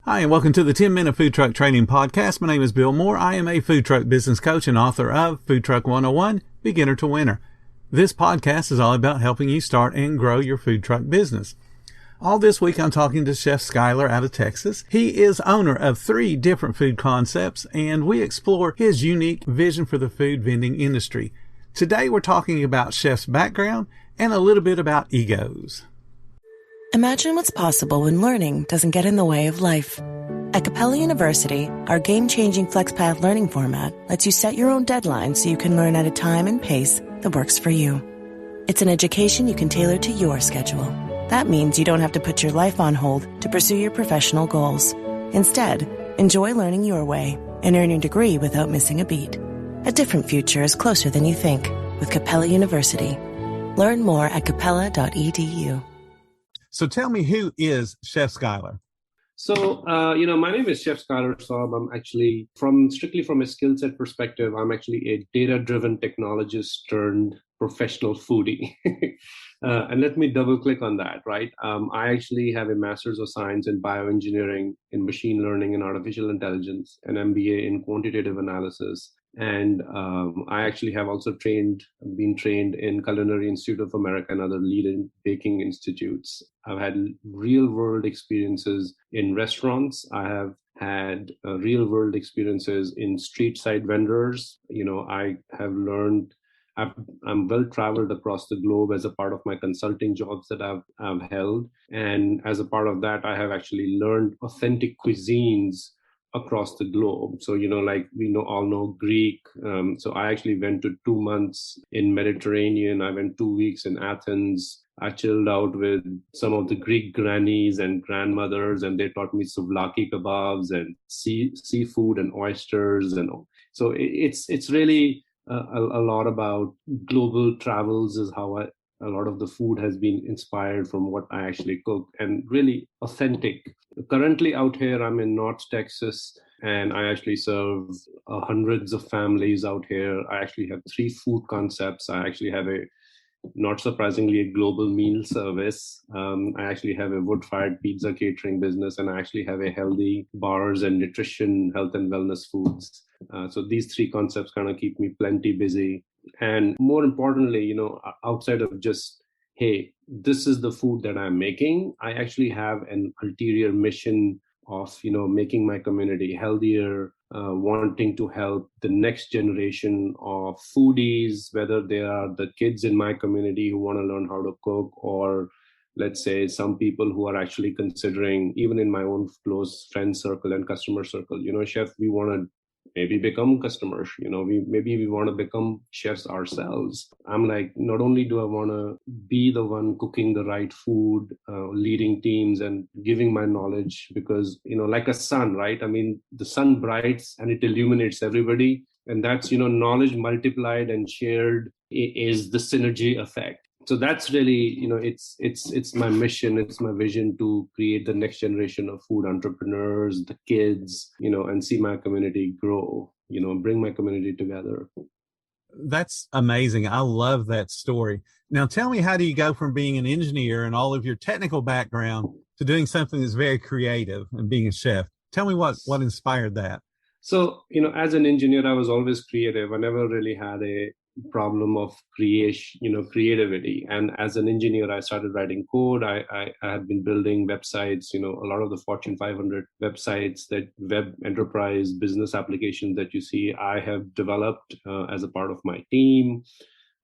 Hi, and welcome to the 10-Minute Food Truck Training Podcast. My name is Bill Moore. I am a food truck business coach and author of Food Truck 101, Beginner to Winner. This podcast is all about helping you start and grow your food truck business. All this week, I'm talking to Chef Skylar out of Texas. He is owner of 3 different food concepts, and we explore his unique vision for the food vending industry. Today, we're talking about Chef's background and a little bit about egos. Imagine what's possible when learning doesn't get in the way of life. At Capella University, our game-changing FlexPath learning format lets you set your own deadlines so you can learn at a time and pace that works for you. It's an education you can tailor to your schedule. That means you don't have to put your life on hold to pursue your professional goals. Instead, enjoy learning your way and earn your degree without missing a beat. A different future is closer than you think with Capella University. Learn more at capella.edu. So tell me, who is Chef Skylar? So, my name is Chef Skylar Saab. I'm actually strictly from a skill set perspective, I'm actually a data-driven technologist turned professional foodie. And let me double click on that, right? I actually have a Master's of Science in Bioengineering, in Machine Learning and Artificial Intelligence, an MBA in Quantitative Analysis. And I actually have also been trained in Culinary Institute of America and other leading baking institutes. I've had real world experiences in restaurants. I have had real world experiences in street side vendors. I have learned, I'm well traveled across the globe as a part of my consulting jobs that I've held. And as a part of that, I have actually learned authentic cuisines across the globe. So, like we all know Greek. So I actually went to 2 months in Mediterranean. I went 2 weeks in Athens. I chilled out with some of the Greek grannies and grandmothers, and they taught me souvlaki kebabs and seafood and oysters. And so it's really a lot about global travels is how a lot of the food has been inspired from what I actually cook, and really authentic. Currently out here, I'm in North Texas, and I actually serve hundreds of families out here. I actually have 3 food concepts. I actually have not surprisingly, a global meal service. I actually have a wood-fired pizza catering business, and I actually have a healthy bars and nutrition, health and wellness foods. So these 3 concepts kind of keep me plenty busy. And more importantly, outside of just, hey, this is the food that I'm making, I actually have an ulterior mission of, making my community healthier, wanting to help the next generation of foodies, whether they are the kids in my community who want to learn how to cook, or let's say some people who are actually considering, even in my own close friend circle and customer circle, chef, we want to maybe become customers, we want to become chefs ourselves. I'm like, not only do I want to be the one cooking the right food, leading teams and giving my knowledge, because, like a sun, right? I mean, the sun brights and it illuminates everybody. And that's, knowledge multiplied and shared is the synergy effect. So that's really, it's my mission, it's my vision to create the next generation of food entrepreneurs, the kids, and see my community grow, bring my community together. That's amazing. I love that story. Now, tell me, how do you go from being an engineer and all of your technical background to doing something that's very creative and being a chef? Tell me what inspired that. So, as an engineer, I was always creative. I never really had a problem of creativity. And as an engineer, I started writing code. I had been building websites, a lot of the Fortune 500 websites, that web enterprise business applications that you see, I have developed as a part of my team.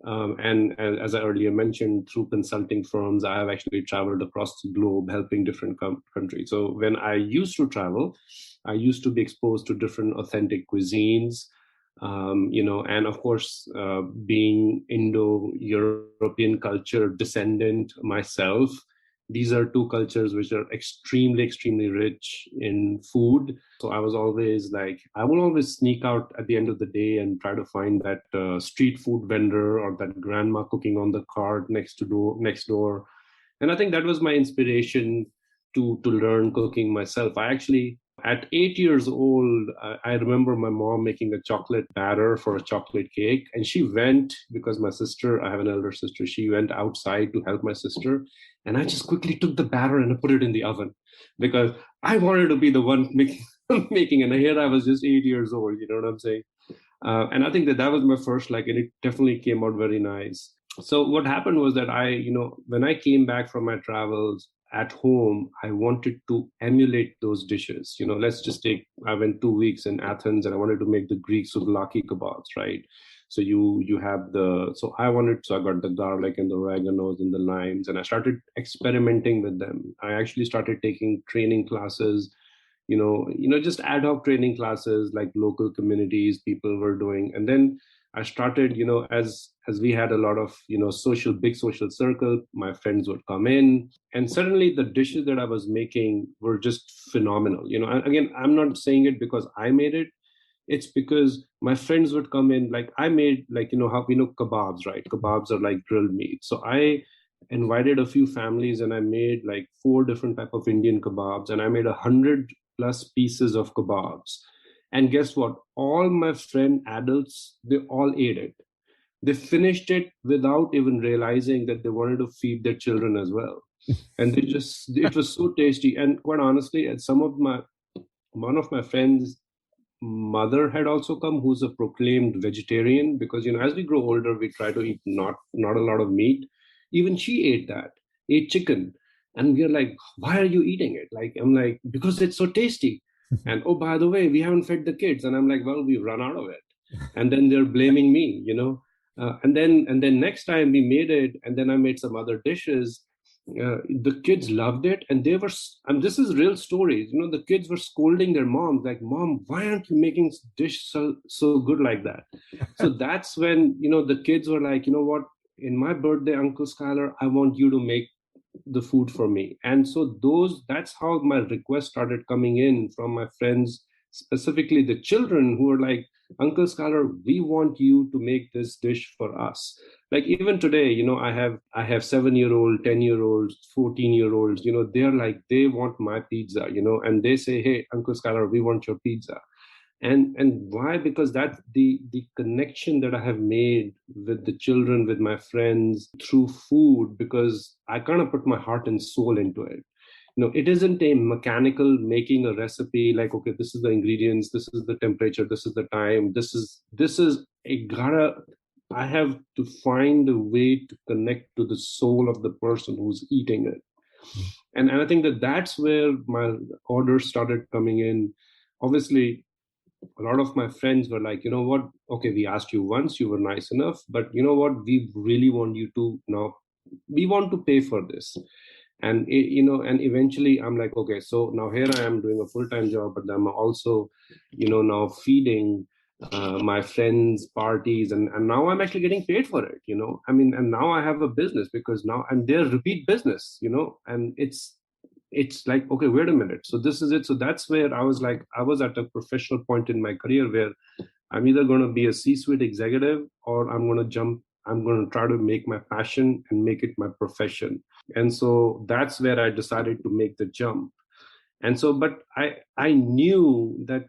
And as I earlier mentioned, through consulting firms, I have actually traveled across the globe helping different countries. So when I used to travel, I used to be exposed to different authentic cuisines. And of course, being Indo-European culture descendant myself, these are 2 cultures which are extremely, extremely rich in food. So I was always like, I will always sneak out at the end of the day and try to find that street food vendor or that grandma cooking on the cart next door. And I think that was my inspiration to learn cooking myself. I actually At 8 years old, I remember my mom making a chocolate batter for a chocolate cake. And she went, because my sister, I have an elder sister, she went outside to help my sister. And I just quickly took the batter and I put it in the oven because I wanted to be the one making, making. And here I was just 8 years old, you know what I'm saying? And I think that that was my first, like, and it definitely came out very nice. So what happened was that when I came back from my travels at home, I wanted to emulate those dishes. Let's just take, I went 2 weeks in Athens and I wanted to make the Greek souvlaki kebabs, right? So you have so I got the garlic and the oreganos and the limes, and I started experimenting with them. I actually started taking training classes, just ad hoc training classes like local communities people were doing. And then I started, as we had a lot of, big social circle, my friends would come in, and suddenly the dishes that I was making were just phenomenal. Again, I'm not saying it because I made it. It's because my friends would come in, like I made, like, how we know kebabs, right? Kebabs are like grilled meat. So I invited a few families and I made like 4 different type of Indian kebabs, and I made 100+ pieces of kebabs. And guess what? All my friend adults, they all ate it. They finished it without even realizing that they wanted to feed their children as well. And it was so tasty. And quite honestly, at one of my friends' mother had also come, who's a proclaimed vegetarian, because as we grow older we try to eat not a lot of meat. Even she ate chicken, and we are like, why are you eating it? Like, I'm like, because it's so tasty. And oh, by the way, we haven't fed the kids. And I'm like, well, we've run out of it. And then they're blaming me, and then next time we made it, and then I made some other dishes. The kids loved it, and and this is real stories. The kids were scolding their moms, like, "Mom, why aren't you making dish so good like that?" So that's when the kids were like, "You know what? In my birthday, Uncle Skylar, I want you to make the food for me." And so that's how my request started coming in from my friends, specifically the children, who were like, "Uncle Scholar, we want you to make this dish for us." Like even today, I have 7-year-old, 10-year-olds, 14-year-olds, they're like, they want my pizza, and they say, "Hey, Uncle Scholar, we want your pizza." And why? Because that's the connection that I have made with the children, with my friends, through food, because I kind of put my heart and soul into it. It isn't a mechanical making a recipe like, okay, this is the ingredients, this is the temperature, this is the time, this is a gotta I have to find a way to connect to the soul of the person who's eating it. And I think that that's where my orders started coming in. Obviously, a lot of my friends were like, "You know what? Okay, we asked you once, you were nice enough, but you know what? We really want you to now, we want to pay for this." And eventually I'm like, okay, so now here I am doing a full-time job, but I'm also, now feeding my friends' parties, and now I'm actually getting paid for it. And now I have a business, because now, and they're repeat business, and it's like, okay, wait a minute, so this is it. So that's where I was like, I was at a professional point in my career where I'm either going to be a C-suite executive, or I'm going to try to make my passion and make it my profession. And so that's where I decided to make the jump. And so, but I knew that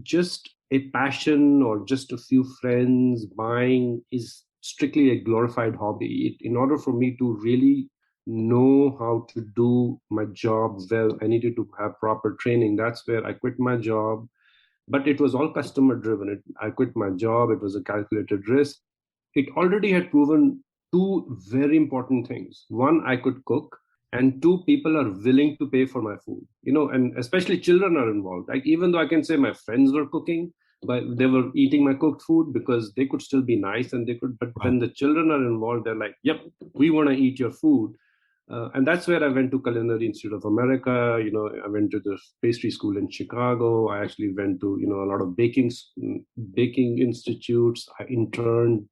just a passion or just a few friends buying is strictly a glorified hobby. In order for me to really know how to do my job well, I needed to have proper training. That's where I quit my job, but it was all customer driven. I quit my job. It was a calculated risk. It already had proven two very important things. One, I could cook, and two, people are willing to pay for my food. And especially children are involved. Like, even though I can say my friends were cooking, but they were eating my cooked food because they could still be nice, and they could. But when the children are involved, they're like, "Yep, we want to eat your food." And that's where I went to Culinary Institute of America. I went to the pastry school in Chicago. I actually went to, a lot of baking institutes. I interned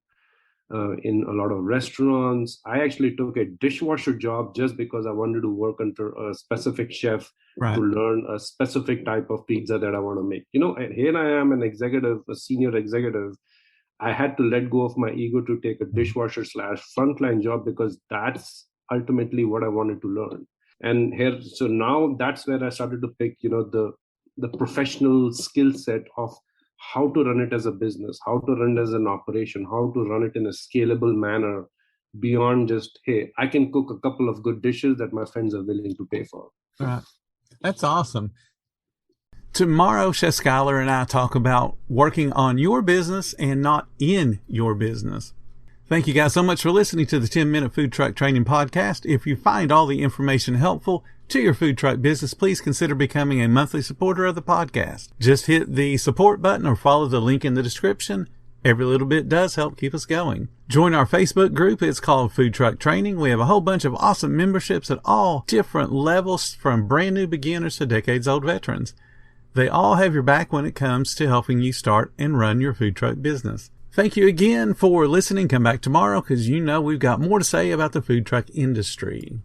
in a lot of restaurants. I actually took a dishwasher job just because I wanted to work under a specific chef, right, to learn a specific type of pizza that I want to make. And here I am, an executive, a senior executive. I had to let go of my ego to take a dishwasher / frontline job, because that's ultimately what I wanted to learn. And here, so now that's where I started to pick, the professional skill set of how to run it as a business, how to run it as an operation, how to run it in a scalable manner beyond just, hey, I can cook a couple of good dishes that my friends are willing to pay for. Right. That's awesome. Tomorrow, Chef Skylar and I talk about working on your business and not in your business. Thank you guys so much for listening to the 10-Minute Food Truck Training Podcast. If you find all the information helpful to your food truck business, please consider becoming a monthly supporter of the podcast. Just hit the support button or follow the link in the description. Every little bit does help keep us going. Join our Facebook group. It's called Food Truck Training. We have a whole bunch of awesome memberships at all different levels, from brand new beginners to decades-old veterans. They all have your back when it comes to helping you start and run your food truck business. Thank you again for listening. Come back tomorrow because we've got more to say about the food truck industry.